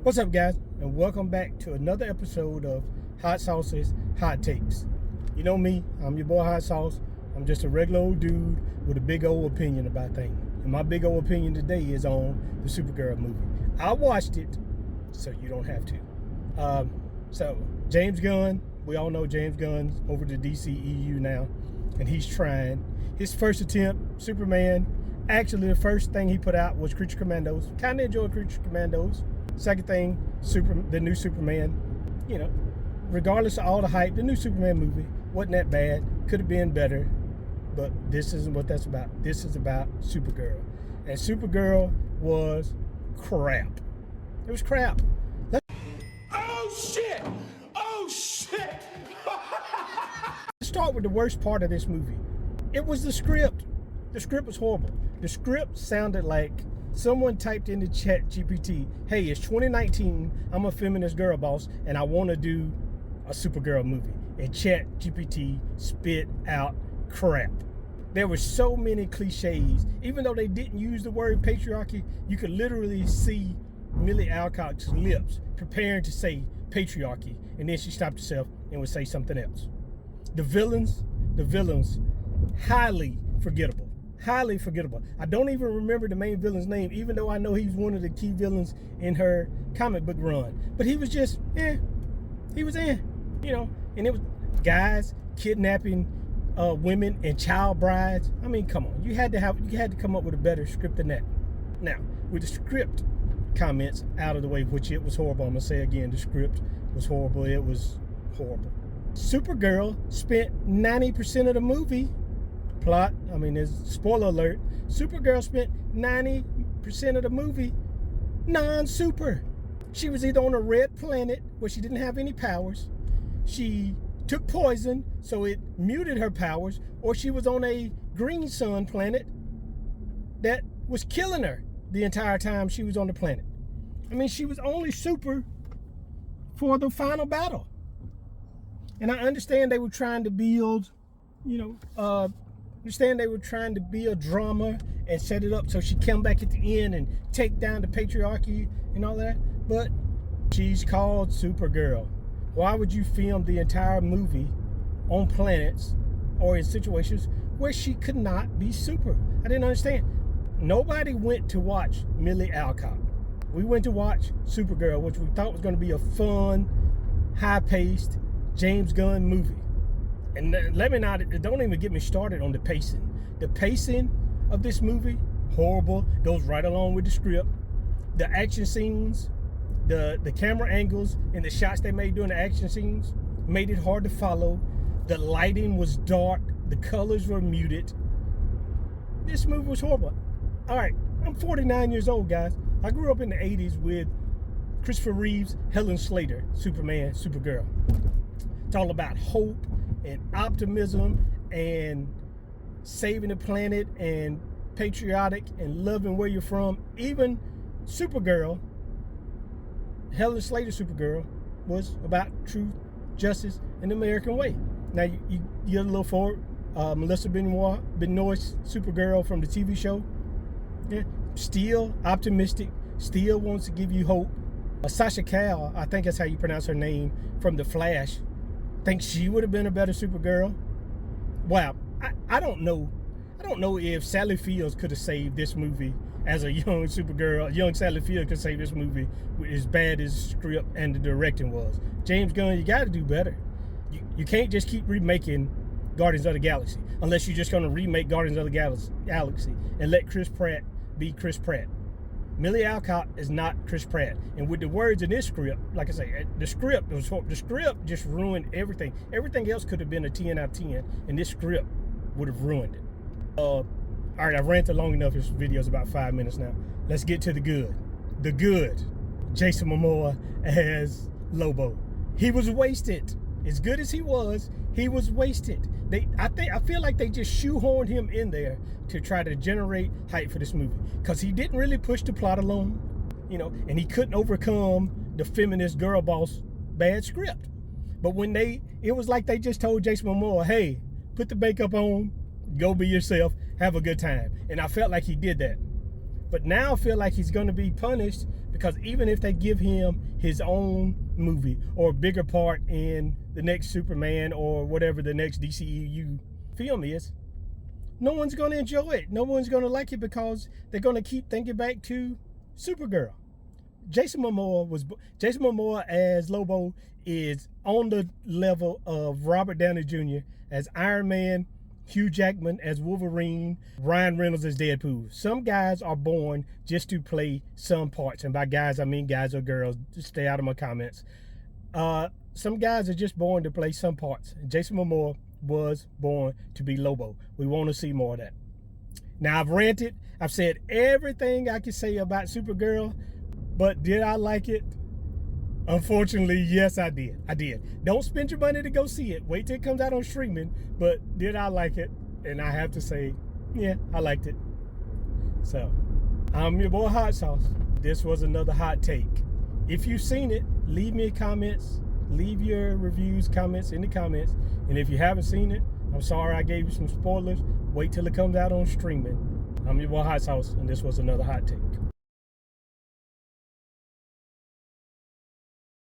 What's up, guys, and welcome back to another episode of Hot Sauce's Hot Takes. You know me, I'm your boy Hot Sauce. I'm just a regular old dude with a big old opinion about things. And my big old opinion today is on the Supergirl movie. I watched it, so you don't have to. So James Gunn, we all know James Gunn's over to DCEU now, and he's trying. His first attempt, Superman, actually the first thing he put out was Creature Commandos. Kind of enjoyed Creature Commandos. Second thing, the new Superman. You know, regardless of all the hype, the new Superman movie wasn't that bad. Could have been better, but this isn't what that's about. This is about Supergirl. And Supergirl was crap. It was crap. Oh shit! Oh shit! Let's start with the worst part of this movie. It was the script. The script was horrible. The script sounded like someone typed into Chat GPT, hey, it's 2019, I'm a feminist girl boss, and I want to do a Supergirl movie. And Chat GPT spit out crap. There were so many cliches. Even though they didn't use the word patriarchy, you could literally see Millie Alcott's lips preparing to say patriarchy, and then she stopped herself and would say something else. The villains, highly forgettable. Highly forgettable. I don't even remember the main villain's name, even though I know he's one of the key villains in her comic book run. But he was just, he was you know, and it was guys kidnapping women and child brides. I mean, come on, you had to come up with a better script than that. Now, with the script comments out of the way, which it was horrible. I'm gonna say again, the script was horrible. It was horrible. Supergirl spent 90% of the movie plot, I mean, there's spoiler alert, Supergirl spent 90% of the movie non-super. She was either on a red planet where she didn't have any powers, she took poison so it muted her powers, or she was on a green sun planet that was killing her the entire time she was on the planet. I mean, she was only super for the final battle. And I understand they were trying to build, drama and set it up so she come back at the end and take down the patriarchy and all that. But she's called Supergirl. Why would you film the entire movie on planets or in situations where she could not be super? I didn't understand. Nobody went to watch Millie Alcott. We went to watch Supergirl, which we thought was going to be a fun, high-paced James Gunn movie. And don't even get me started on the pacing. The pacing of this movie, horrible, goes right along with the script. The action scenes, the camera angles and the shots they made during the action scenes made it hard to follow. The lighting was dark, the colors were muted. This movie was horrible. All right, I'm 49 years old, guys. I grew up in the 80s with Christopher Reeve's Helen Slater, Superman, Supergirl. It's all about hope and optimism and saving the planet and patriotic and loving where you're from. Even Supergirl, Helen Slater Supergirl, was about truth, justice, and the American way. Now you get a little forward. Melissa Benoist's Supergirl from the TV show. Yeah, still optimistic, still wants to give you hope. Sasha Calle, I think that's how you pronounce her name, from The Flash, think she would have been a better Supergirl. Wow, I don't know. I don't know if Sally Fields could have saved this movie as a young Supergirl. Young Sally Fields could save this movie as bad as the script and the directing was. James Gunn, you got to do better. You can't just keep remaking Guardians of the Galaxy unless you're just going to remake Guardians of the Galaxy and let Chris Pratt be Chris Pratt. Millie Alcott is not Chris Pratt. And with the words in this script, like I say, the script just ruined everything. Everything else could have been a 10 out of 10, and this script would have ruined it. All right, I've ranted long enough. This video is about 5 minutes now. Let's get to the good. The good. Jason Momoa as Lobo. He was wasted. As good as he was wasted. I feel like they just shoehorned him in there to try to generate hype for this movie, because he didn't really push the plot along, and he couldn't overcome the feminist girl boss bad script. But it was like they just told Jason Momoa, hey, put the makeup on, go be yourself, have a good time. And I felt like he did that. But now I feel like he's going to be punished Because even if they give him his own movie or a bigger part in the next Superman or whatever the next DCEU film is, no one's going to enjoy it. No one's going to like it because they're going to keep thinking back to Supergirl. Jason Momoa as Lobo is on the level of Robert Downey Jr. as Iron Man, Hugh Jackman as Wolverine, Ryan Reynolds as Deadpool. Some guys are born just to play some parts. And by guys, I mean guys or girls. Just stay out of my comments. Some guys are just born to play some parts. Jason Momoa was born to be Lobo. We want to see more of that. Now, I've ranted. I've said everything I could say about Supergirl. But did I like it? Unfortunately, yes, I did. I did. Don't spend your money to go see it. Wait till it comes out on streaming. But did I like it? And I have to say, yeah, I liked it. So, I'm your boy Hot Sauce. This was another hot take. If you've seen it, leave me comments. Leave your reviews, comments in the comments. And if you haven't seen it, I'm sorry I gave you some spoilers. Wait till it comes out on streaming. I'm your boy Hot Sauce, and this was another hot take.